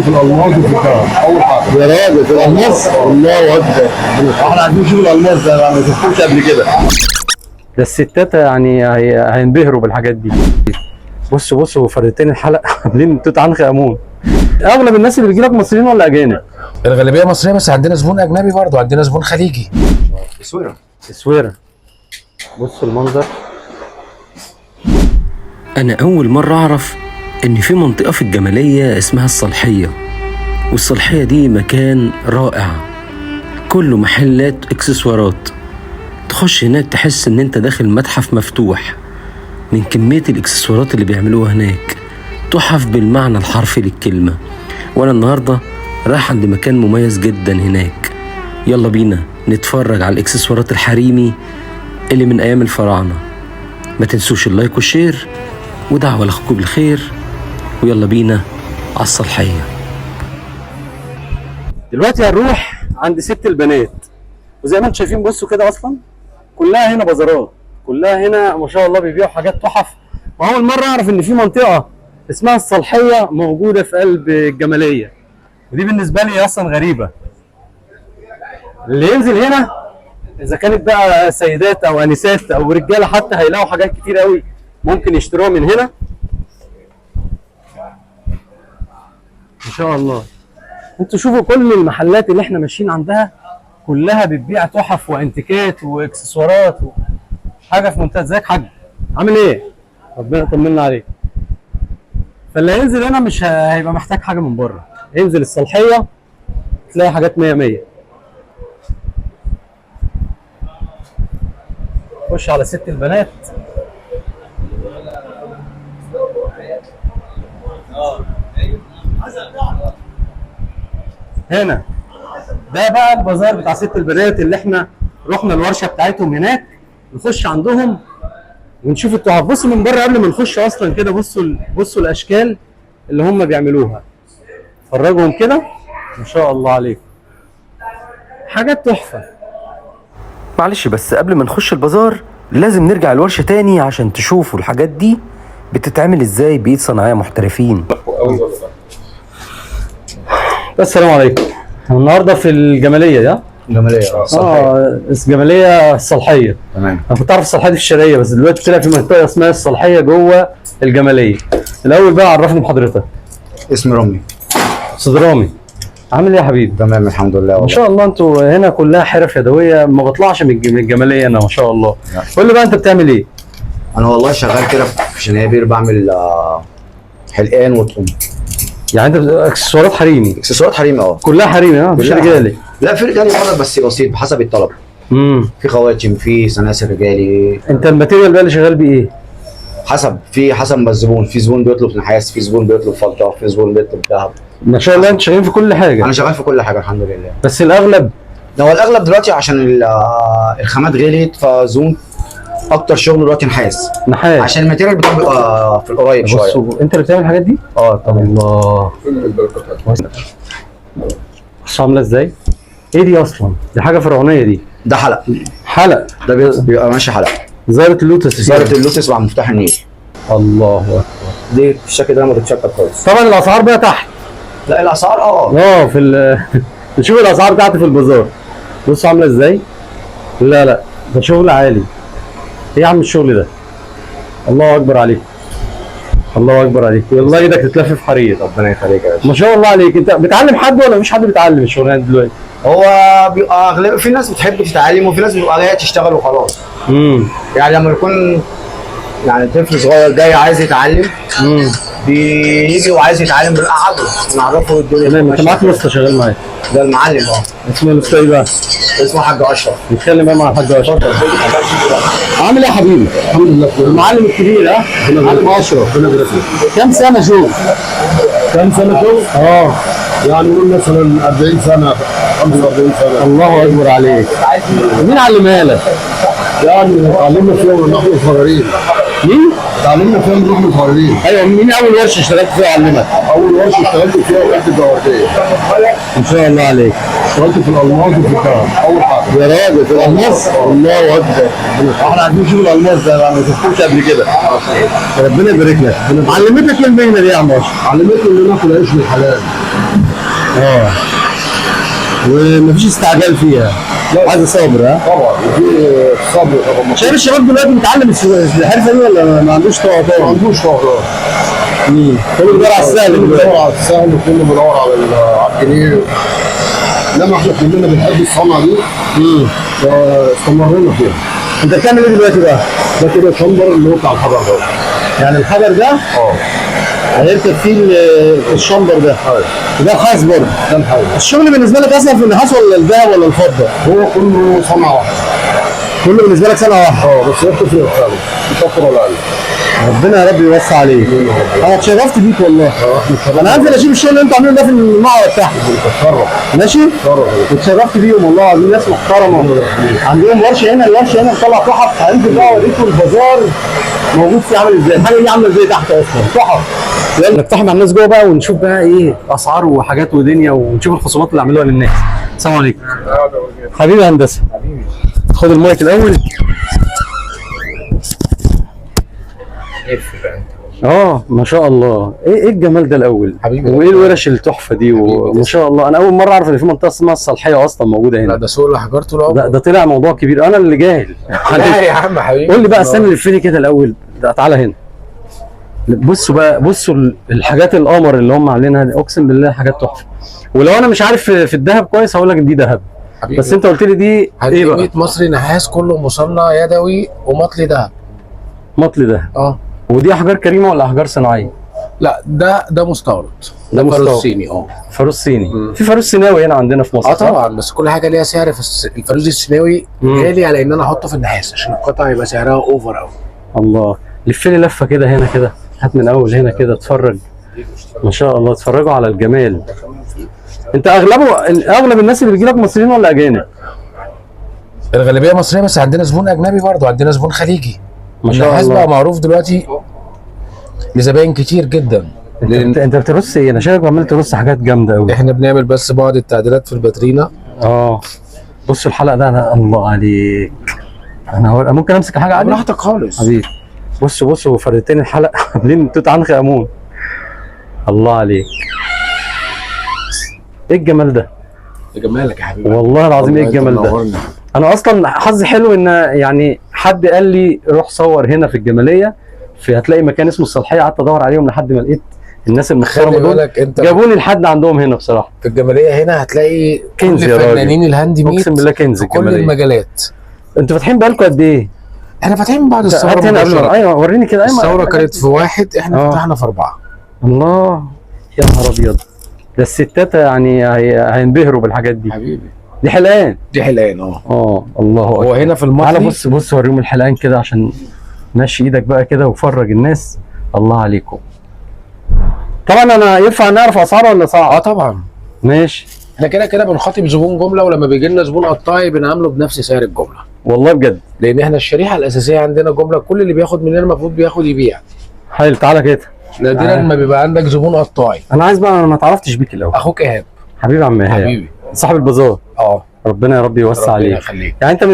في الالماس وفي الذهب اول حاجه. يا راجل في الالماس، الله اكبر. احنا عايزين نشوف الالماس ده، ما شفتوش قبل كده. ده الستات يعني هينبهروا بالحاجات دي. بصوا فردتين الحلقه عاملين توت عنخ امون. اغلب الناس اللي بيجي لك مصريين ولا اجانب؟ الغالبيه مصريه، بس عندنا زبون اجنبي برضه، عندنا زبون خليجي. اسويره. بصوا المنظر. أنا أول مرة أعرف إن في منطقة في الجمالية اسمها الصالحية، والصالحية دي مكان رائع كله محلات إكسسوارات. تخش هناك تحس إن أنت داخل متحف مفتوح من كمية الإكسسوارات اللي بيعملوها هناك، تحف بالمعنى الحرفي للكلمة. وأنا النهاردة رايح عند مكان مميز جدا هناك. يلا بينا نتفرج على الإكسسوارات الحريمي اللي من أيام الفراعنة. ما تنسوش اللايك والشير ودعوة لأخوكم بالخير، ويلا بينا على الصالحية. دلوقتي هنروح عند ست البنات، وزي ما انتم شايفين بصوا كده اصلا كلها هنا بازارات، كلها هنا ما شاء الله بيبيعوا حاجات تحف. واول مره اعرف ان في منطقه اسمها الصالحيه موجوده في قلب الجماليه، ودي بالنسبه لي اصلا غريبه. اللي ينزل هنا اذا كانت بقى سيدات او انسات او رجاله حتى هيلاقوا حاجات كتير قوي ممكن يشتروها من هنا ان شاء الله. انتوا شوفوا كل المحلات اللي احنا ماشيين عندها كلها بتبيع تحف وانتيكات واكسسوارات حاجه في منتهى. ازيك حاج؟ عامل ايه؟ ربنا يطمنا عليك. فاللي هينزل هنا مش هيبقى محتاج حاجه من بره، ينزل الصالحيه تلاقي حاجات 100 100. خش على ست البنات. هنا ده بقى البازار بتاع ست البنات اللي احنا رحنا الورشه بتاعتهم هناك، نخش عندهم ونشوف التحف. بصوا من بره قبل ما نخش اصلا كده، بصوا الاشكال اللي هم بيعملوها، فرجهم كده ما شاء الله عليكم، حاجات تحفه. معلش بس قبل ما نخش البازار لازم نرجع الورشة تاني عشان تشوفوا الحاجات دي بتتعمل ازاي بإيد صناعية محترفين. السلام عليكم. النهارده في الجماليه ده جماليه الجماليه الصالحيه. تمام. انا كنت اعرف الصالحيه دي في الشرقيه، بس دلوقتي طلع في منطقه اسمها الصالحيه جوه الجماليه. الاول بقى عرفني بحضرتك. اسمي رامي. استاذ رامي، عامل ايه يا حبيبي؟ تمام الحمد لله. ما شاء الله انتوا هنا كلها حرف يدويه، ما بطلعش من الجماليه انا ما شاء الله. قول لي بقى انت بتعمل ايه؟ انا والله شغال كده في شنابير، بعمل حلقان وطقم. يعني انت اكسسوارات حريمي؟ اكسسوارات حريمي كلها حريمي مفيش رجالي؟ لا في رجالي برضه بس بسيط بحسب الطلب. في خواتم، في سلاسل رجالي. انت الماتيريال بقى اللي شغال بيه ايه؟ حسب ما الزبون، في زبون بيطلب نحاس، في زبون بيطلب فضه، في زبون بيطلب ذهب. ما شاء الله انت شغال في كل حاجه. انا شغال في كل حاجه الحمد لله. بس الاغلب ده هو الاغلب دلوقتي عشان الخامات غليت، فزون اكتر شغل دلوقتي نحاس عشان الماتيريال بتبقى في القريب شويه. انت اللي بتعمل الحاجات دي؟ طب الله. بص عامله ازاي؟ ايه دي اصلا؟ دي حاجه فرعونيه دي. ده حلق ده بيبقى ماشي حلق. زهرة اللوتس. زهرة اللوتس مع مفتاح النيل. الله اكبر. دي الشكل ده ما بتتشكل خالص. طبعا الاسعار بقى تحت. لا الاسعار في نشوف الاسعار بتاعتي في البازار. بص عامله ازاي؟ لا ده شغل عالي. ايه يا عم الشغل ده؟ الله اكبر عليك. الله اكبر عليك، والله ايدك تتلف في حرير. ربنا يخليك يا باشا. ما شاء الله عليك. انت بتعلم حد ولا مفيش حد بيتعلم الشغلانه دلوقتي؟ هو بيبقى اغلب في ناس بتحب تتعلم، وفي ناس بتبقى جايه تشتغل وخلاص. يعني لما يكون يعني طفل صغير جاي عايز يتعلم، بيجي وعايز يتعلم بنقعده نعرفه الدنيا. تمام. انت معاك لسه شغال معايا؟ ده المعلم. اسمه لسه ايه بقى؟ اسمه حاج اشرف. نتكلم بقى مع الحاج اشرف. عامل ايه يا حبيبي؟ الحمد لله. المعلم الكبير معلم اشرف. كام سنه شغل؟ كام سنه شغل؟ يعني نقول مثلا 40 سنه 45 سنه. الله اكبر عليك. مين علمها لك؟ يعني اتعلمنا في يوم من احنا صغيرين. مين؟ اتعلمنا فيها من واحنا صغيرين. ايوه، مين اول ورشه اشتغلت فيها وعلمك؟ اول ورشه اشتغلت فيها وقت الجورديه. ان شاء الله عليك. اشتغلت في الالماس وفي الذهب اول حاجه. يا راجل في الالماس؟ الله اكبر. احنا عايزين نشوف الالماس ده، ما شفتوش قبل كده. ربنا يبارك لك. علمتك المهنه دي يا عم اشرف؟ علمتني ان انا اكل عيش من الحلال. ومفيش استعجال فيها. عايز صبر. ها؟ طبعا وفي صبر طبعا. شايف الشباب دلوقتي متعلم الحرفه دي ولا ما عندوش طاقه؟ ما عندوش طاقه. كله بيدور على السهل كله دلوقتي. بيدور على السهل وكله بيدور على الجنيه. انما احنا كلنا بنحب الصنعه دي. فاستمرينا فيها. انت بتعمل ايه دلوقتي بقى؟ ده كده شمبر اللي هو بتاع الحجر ده. يعني الحجر ده هيركب فيه الشمبر ده. ده الخاص برضه. ده الحاجه. الشغل بالنسبه لك اسهل في النحاس ولا الذهب ولا الفضه؟ هو كله صنعه واحده. كله بالنسبه لك سنه واحده. بس هي بتفرق فعلا مش اكتر ولا اقل. ربنا يا رب يوسع عليك. انا اتشرفت بيك والله. انا هنزل اشوف الشغل اللي انتوا عاملينه ده في المعرض تحت. بتتشرف. ماشي؟ اتشرفت بيهم والله العظيم، ناس محترمه. عندهم ورشه هنا، الورشه هنا بتطلع تحف. هنزل بقى اوريكم البازار موجود فيه عامل ازاي، الحاجه دي عامله ازاي تحت اصلا تحف. يلا نقتحم على الناس جوه بقى ونشوف بقى ايه اسعار وحاجات ودنيا، ونشوف الخصومات اللي عملوها للناس. السلام عليكم. حبيبي هندسه. خد المايك الاول. ما شاء الله. ايه الجمال ده الاول حبيبي. وايه الورش التحفه دي وما شاء الله. انا اول مره اعرف ان في منطقه اسمها الصالحيه اصلا موجوده لا هنا. ده سوق الاحجار طول عمره. ده طلع موضوع كبير، انا اللي جاهل. لا يا عم حبيبي. قول لي بقى، استنى لفني كده الاول. تعالى هنا. بصوا بقى، بصوا الحاجات القمر اللي هم عاملينها دي، اقسم بالله حاجات تحفه. ولو انا مش عارف في الذهب كويس هقول لك دي ذهب، بس انت قلت لي دي ايه بقى؟ 100 مصري نحاس كله مصنع يدوي ومطلي دهب. مطل ده. ودي احجار كريمه ولا احجار صناعيه؟ لا ده مستورد. ده مستورد. فاروس صيني. فاروس صيني. في فاروس صيناوي هنا عندنا في مصر. طبعا، بس كل حاجه ليها سعر. في الفاروس الصيناوي غالي على ان انا احطه في النحاس عشان القطعه يبقى سعرها اوفر قوي. الله. لف لي لفه كده هنا كده، هات من اول هنا كده اتفرج. ما شاء الله، اتفرجوا على الجمال. انت اغلب الناس اللي بيجي لك مصريين ولا اجانب؟ الغالبيه مصريه، بس عندنا زبون اجنبي برضه، عندنا زبون خليجي. ما شاء النحاس الله. بقى معروف دلوقتي لزباين كتير جدا. انت بترص ايه؟ انا شايفك عمال ترص حاجات جامده قوي. احنا بنعمل بس بعض التعديلات في الباترينا. بصوا الحلقه ده، انا الله عليك. انا ممكن امسك حاجه عادي؟ براحتك خالص حبيبي. بصوا فردتين الحلقه عاملين توت عنخ امون. الله عليك. ايه الجمال ده؟ يا جمالك يا حبيبي. والله العظيم ايه الجمال ده. انا اصلا حظي حلو ان يعني حد قال لي روح صور هنا في الجماليه، هتلاقي مكان اسمه الصالحيه. قعدت ادور عليهم لحد ما لقيت الناس المحترمه دول جابوني لحد عندهم هنا. بصراحه في الجماليه هنا هتلاقي كنز كل يا راجل. فنانين الهاند ميد، اقسم بالله كنز في كل الجماليه. المجالات. انتوا فاتحين بقالكم قد ايه؟ احنا فاتحين بعد الثوره. هات هنا قبل ايوه وريني كده. الثوره كانت في 1، احنا فتحنا في 4. الله، يا نهار ابيض. ده الستات يعني هينبهروا بالحاجات دي. حبيبي دي حلقان. دي حلقان. الله اكبر. هو هنا في المطلي. تعالى بص وريهم الحلقان كده عشان ماشي ايدك بقى كده وفرج الناس. الله عليكم. طبعا انا ينفع نعرف اسعار ولا صعب؟ طبعا ماشي. احنا كده بنخاطب زبون جمله، ولما بيجي لنا زبون قطاعي بنعامله بنفس سعر الجمله. والله بجد. لان احنا الشريحه الاساسيه عندنا جمله، كل اللي بياخد مننا المفروض بياخد يبيع. حلو. تعالى كده. نادرا ما بيبقى عندك زبون قطاعي. انا عايز بقى، انا ما اتعرفتش بيك الاول. اخوك ايهاب. حبيبي عم ايهاب. حبيبي صاحب البازار. ربنا يا رب يوسع عليك. ربنا يخليك. يعني انت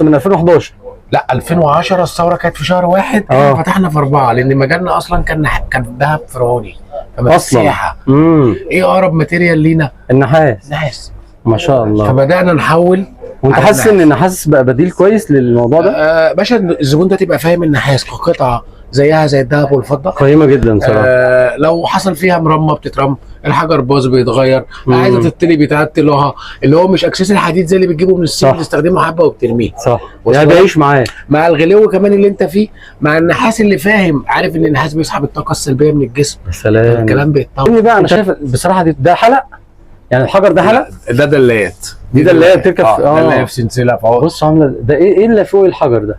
من 2011؟ لا 2010 الثوره كانت في شهر 1. احنا فتحنا في 4 لان مجالنا اصلا كان ذهب فرعوني. فما سياحه. ايه اقرب ماتيريال لينا؟ النحاس. ما شاء الله. فبدانا نحول. وانت حاسس ان النحاس بقى بديل كويس للموضوع ده؟ باشا الزبون ده تبقى فاهم النحاس كقطعه زيها زي الذهب والفضه. قيمه جدا صراحه. لو حصل فيها مرمى بتترم، الحجر باظ بيتغير، عايزه تتلي بيتعتلوها، اللي هو مش اكسس الحديد زي اللي بتجيبه من الصين بتستخدمه حبه وبترميه. صح. يعني بيعيش معاه مع الغلو كمان اللي انت فيه، مع النحاس اللي فاهم عارف ان النحاس بيسحب الطاقه السلبيه من الجسم. يا سلام. الكلام بيتطور بقى. انا شايف بصراحه ده حلق، يعني الحجر ده حلق. ده دلايات. دي دلايات بتركب دلايه في سلسله فوق. بص عامله ده ايه اللي فوق الحجر ده؟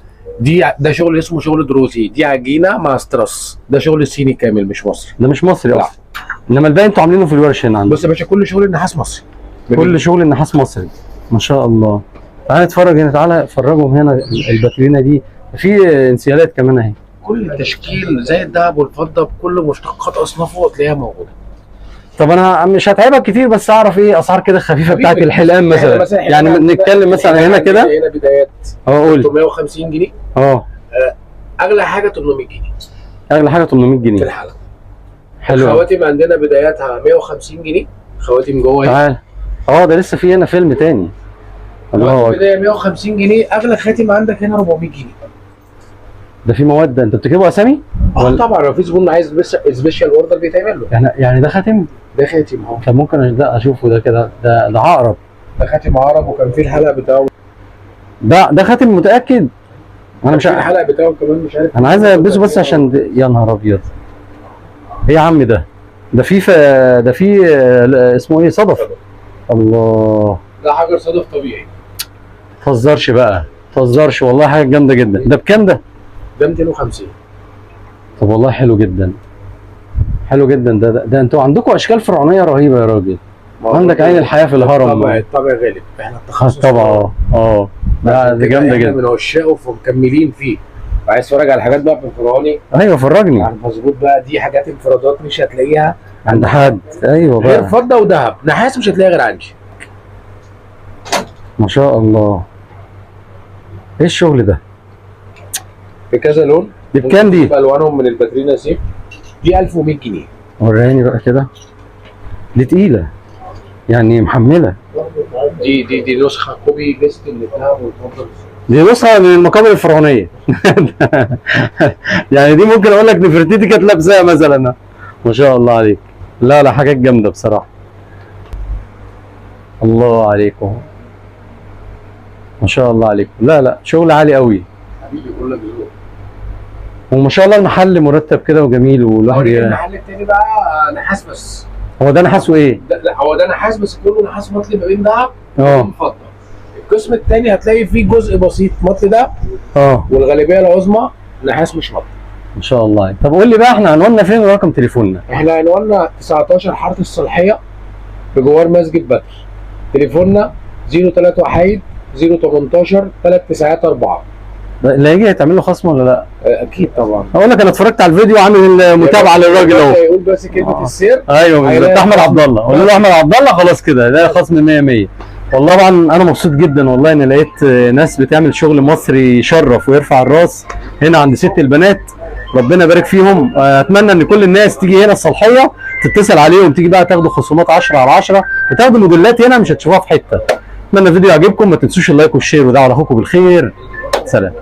ده شغل اسمه شغل دروزي. دي عجينه مع سترس. ده شغل صيني كامل مش مصري. ده مش مصري اصلا. انما الباقي انتوا عاملينه في الورش هنا عندكم. بص يا باشا كل شغل النحاس مصري. كل شغل النحاس مصري. ما شاء الله. تعالى نتفرج هنا. تعالى فرجهم هنا الباترينا دي. في انسيالات كمان اهي. كل التشكيل زي الذهب والفضه بكل مشتقات اصنافه هتلاقيها موجوده. طب انا مش هتعبك كتير، بس اعرف ايه اسعار كده خفيفه بتاعت الحلقان مثلا، يعني نتكلم مثلا هنا كده. هنا بدايات قول 350 جنيه. اغلى حاجه 800 جنيه. اغلى حاجه 800 جنيه في الحلقه. حلو. الخواتم عندنا بداياتها 150 جنيه، خواتم جوه تعال. ده لسه في هنا فيلم تاني. الله. بدايه 150 جنيه، اغلى خاتم عندك هنا 400 جنيه. ده في مواد، ده انت بتكتبوا اسامي؟ طبعا لو في زبون عايز سبيشال اوردر بيتعمل له. يعني ده خاتم؟ ده خاتم طب ممكن ده اشوفه ده كده، ده عقرب. ده خاتم عقرب، وكان في الحلقه بتاعه. ده خاتم متاكد؟ انا مش عارف الحلقه بتاعه كمان، مش عارف. انا عايز البسه بس عشان يا نهار ابيض. ايه يا عم ده في اسمه ايه، صدف. الله. ده حجر صدف طبيعي. متهزرش بقى، متهزرش والله، حاجه جامده جدا. ده بكام ده؟ ده 250. طب والله حلو جدا، حلو جدا. ده انتوا عندكم اشكال فرعونيه رهيبه يا راجل. عندك عين الحياه في الهرم. الطبع غالب، احنا التخصص طبعا. ده جامده جدا. احنا من عشاقه فمكملين فيه. وعايز تتفرج على حاجات بقى في الفرعوني؟ ايوه فرجني. يعني مظبوط بقى، دي حاجات انفرادات مش هتلاقيها عند حد. ايوه بقى. غير فضه وذهب، نحاس مش هتلاقيها غير عندي. ما شاء الله. ايه الشغل ده؟ بكذا لون. دي بكام دي؟ الوانهم من الباترينا سيف. دي 1100 جنيه. وريني بقى كده. دي تقيله يعني، محمله. دي نسخه كوبي بيست من الذهب والفضه. دي نسخه من المقابر الفرعونيه. يعني دي ممكن اقول لك نفرتيتي كانت لابساها مثلا. ما شاء الله عليك. لا حاجات جامده بصراحه. الله عليكم، ما شاء الله عليكم. لا شغل عالي قوي حبيبي، كل ذوق. وما شاء الله المحل مرتب كده وجميل، والواحد المحل التاني بقى نحاس بس. هو ده نحاسه ايه؟ لا هو ده نحاس بس، كله نحاس مطلي ما بين ذهب وبين فضه. القسم الثاني هتلاقي فيه جزء بسيط مطلي ده، والغالبيه العظمى نحاس مش مطلي. ما شاء الله. طب قول لي بقى، احنا عنواننا فين ورقم تليفوننا؟ احنا عنواننا 19 حاره الصالحيه بجوار مسجد بدر. تليفوننا 03 وحيد 018 394. اللي هيجي هيتعمل له خصم ولا لا؟ اكيد طبعا. اقول لك انا اتفرجت على الفيديو وعامل متابعه للراجل اهو. يقول بس كلمه السر. ايوه بالظبط، احمد عبد الله. قول له احمد عبد الله، خلاص كده ده خصم 100. والله طبعا انا مبسوط جدا والله اني لقيت ناس بتعمل شغل مصري يشرف ويرفع الراس هنا عند ست البنات. ربنا يبارك فيهم. اتمنى ان كل الناس تيجي هنا الصالحيه، تتصل عليهم، تيجي بقى تاخدوا خصومات 10 على 10، وتاخدوا موديلات هنا مش هتشوفوها في حته. اتمنى الفيديو يعجبكم، ما تنسوش اللايك والشير، ودعوا لاخوكم بالخير. سلام.